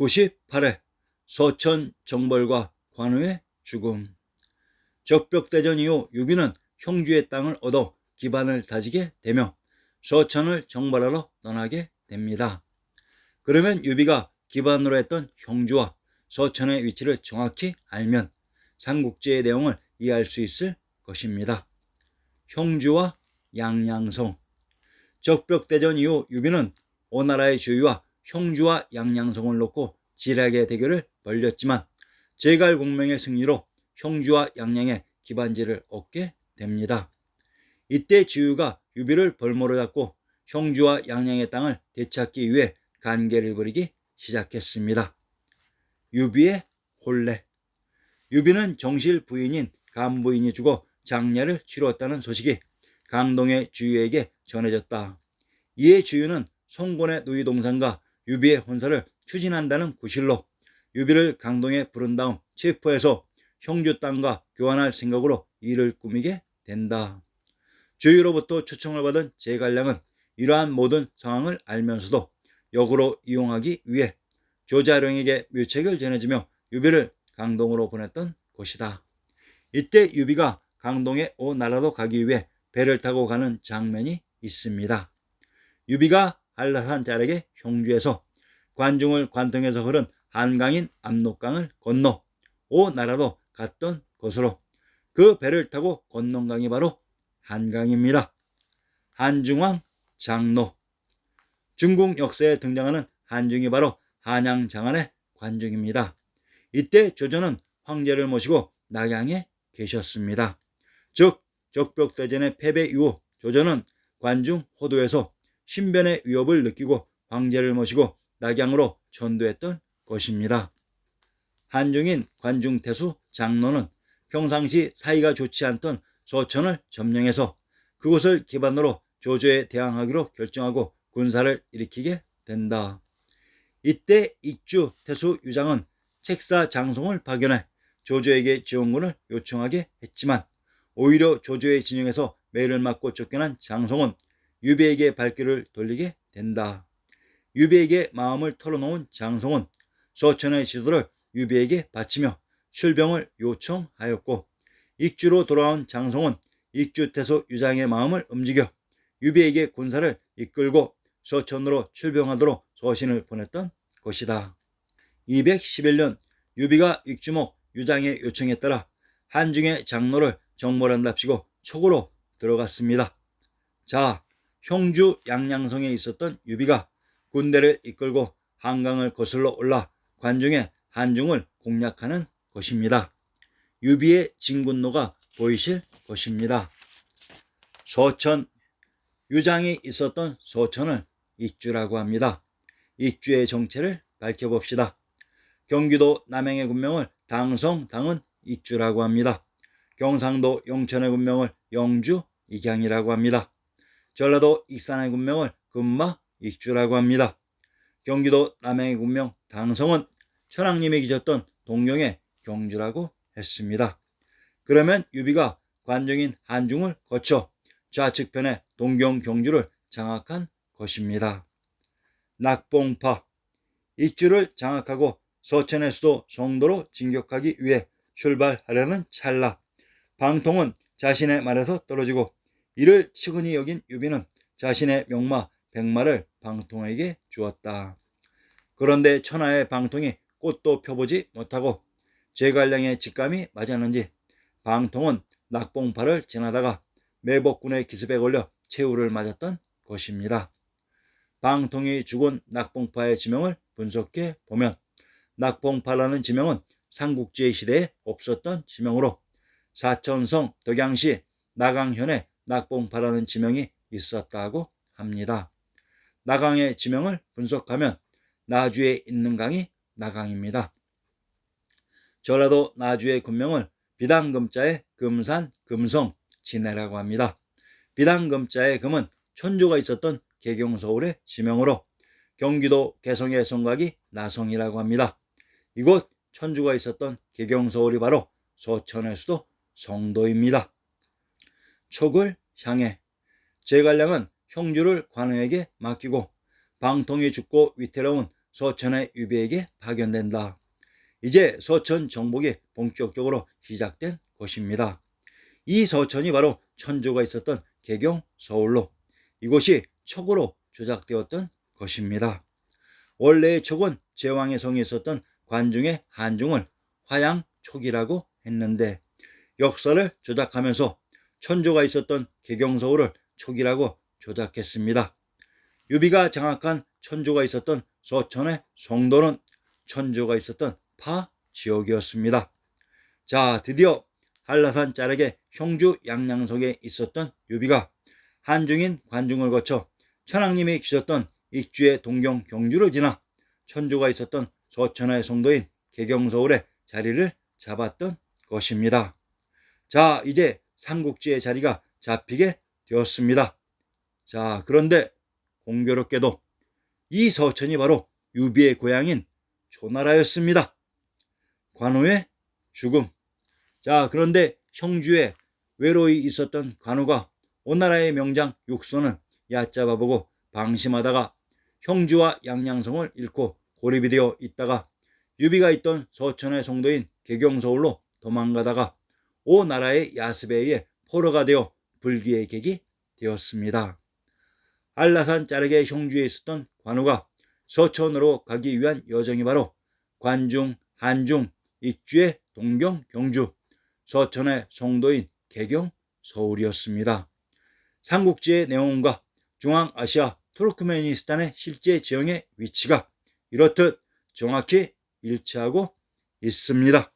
98회 서천 정벌과 관우의 죽음. 적벽대전 이후 유비는 형주의 땅을 얻어 기반을 다지게 되며 서천을 정벌하러 떠나게 됩니다. 그러면 유비가 기반으로 했던 형주와 서천의 위치를 정확히 알면 삼국지의 내용을 이해할 수 있을 것입니다. 형주와 양양성. 적벽대전 이후 유비는 오나라의 주위와 형주와 양양성을 놓고 지략의 대결을 벌였지만 제갈공명의 승리로 형주와 양양의 기반지를 얻게 됩니다. 이때 주유가 유비를 벌모로 잡고 형주와 양양의 땅을 되찾기 위해 간계를 부리기 시작했습니다. 유비의 혼례. 유비는 정실 부인인 간부인이 죽어 장례를 치루었다는 소식이 강동의 주유에게 전해졌다. 이에 주유는 송곤의 누이동산과 유비의 혼사를 추진한다는 구실로 유비를 강동에 부른 다음 체포해서 형주 땅과 교환할 생각으로 일을 꾸미게 된다. 주유로부터 초청을 받은 제갈량은 이러한 모든 상황을 알면서도 역으로 이용하기 위해 조자룡에게 묘책을 전해주며 유비를 강동으로 보냈던 것이다. 이때 유비가 강동의 오나라로 가기 위해 배를 타고 가는 장면이 있습니다. 유비가 한라산 자락의 형주에서 관중을 관통해서 흐른 한강인 압록강을 건너 오나라로 갔던 것으로 그 배를 타고 건넌 강이 바로 한강입니다. 한중왕 장로. 중국 역사에 등장하는 한중이 바로 한양 장안의 관중입니다. 이때 조조는 황제를 모시고 낙양에 계셨습니다. 즉 적벽대전의 패배 이후 조조는 관중 호도에서 신변의 위협을 느끼고 황제를 모시고 낙양으로 전도했던 것입니다. 한중인 관중태수 장로는 평상시 사이가 좋지 않던 서천을 점령해서 그곳을 기반으로 조조에 대항하기로 결정하고 군사를 일으키게 된다. 이때 익주 태수 유장은 책사 장송을 파견해 조조에게 지원군을 요청하게 했지만 오히려 조조의 진영에서 매를 맞고 쫓겨난 장송은 유비에게 발길을 돌리게 된다. 유비에게 마음을 털어놓은 장송은 서천의 지도를 유비에게 바치며 출병을 요청하였고 익주로 돌아온 장송은 익주태수 유장의 마음을 움직여 유비에게 군사를 이끌고 서천으로 출병하도록 서신을 보냈던 것이다. 211년 유비가 익주목 유장의 요청에 따라 한중의 장로를 정벌한답시고 촉으로 들어갔습니다. 자, 형주 양양성에 있었던 유비가 군대를 이끌고 한강을 거슬러 올라 관중의 한중을 공략하는 것입니다. 유비의 진군로가 보이실 것입니다. 서천. 유장이 있었던 서천을 익주라고 합니다. 익주의 정체를 밝혀봅시다. 경기도 남양의 군명을 당성 당은 익주라고 합니다. 경상도 영천의 군명을 영주 익양이라고 합니다. 전라도 익산의 군명을 금마 익주라고 합니다. 경기도 남양의 군명 당성은 천황님이 계셨던 동경의 경주라고 했습니다. 그러면 유비가 관중인 한중을 거쳐 좌측편의 동경 경주를 장악한 것입니다. 낙봉파. 익주를 장악하고 서천의 수도 성도로 진격하기 위해 출발하려는 찰나 방통은 자신의 말에서 떨어지고 이를 측은히 여긴 유비는 자신의 명마 백마를 방통에게 주었다. 그런데 천하의 방통이 꽃도 펴보지 못하고 제갈량의 직감이 맞았는지 방통은 낙봉파를 지나다가 매복군의 기습에 걸려 최후를 맞았던 것입니다. 방통이 죽은 낙봉파의 지명을 분석해 보면 낙봉파라는 지명은 삼국지의 시대에 없었던 지명으로 사천성 덕양시 나강현에 낙봉파라는 지명이 있었다고 합니다. 나강의 지명을 분석하면 나주에 있는 강이 나강입니다. 전라도 나주의 군명을 비단금자의 금산, 금성, 진해라고 합니다. 비단금자의 금은 천주가 있었던 개경서울의 지명으로 경기도 개성의 성곽이 나성이라고 합니다. 이곳 천주가 있었던 개경서울이 바로 서천의 수도 성도입니다. 촉을 향해. 제갈량은 형주를 관우에게 맡기고 방통이 죽고 위태로운 서천의 유비에게 파견된다. 이제 서천 정복이 본격적으로 시작된 것입니다. 이 서천이 바로 천조가 있었던 개경 서울로, 이곳이 촉으로 조작되었던 것입니다. 원래의 촉은 제왕의 성에 있었던 관중의 한중을 화양촉이라고 했는데, 역사를 조작하면서 천조가 있었던 개경 서울을 촉이라고 조작했습니다. 유비가 장악한 천조가 있었던 서천의 송도는 천조가 있었던 파 지역이었습니다. 자, 드디어 한라산 자락의 형주 양양석에 있었던 유비가 한중인 관중을 거쳐 천왕님이 계셨던 익주의 동경 경주를 지나 천조가 있었던 서천의 송도인 개경서울에 자리를 잡았던 것입니다. 자, 이제 삼국지의 자리가 잡히게 되었습니다. 자, 그런데 공교롭게도 이 서천이 바로 유비의 고향인 조나라였습니다. 관우의 죽음. 자, 그런데 형주에 외로이 있었던 관우가 오나라의 명장 육소는 얕잡아보고 방심하다가 형주와 양양성을 잃고 고립이 되어 있다가 유비가 있던 서천의 송도인 개경서울로 도망가다가 오나라의 야습에 의해 포로가 되어 불기의 객이 되었습니다. 한라산 자락의 형주에 있었던 관우가 서천으로 가기 위한 여정이 바로 관중, 한중, 익주의 동경, 경주, 서천의 송도인 개경, 서울이었습니다. 삼국지의 내용과 중앙아시아 투르크메니스탄의 실제 지형의 위치가 이렇듯 정확히 일치하고 있습니다.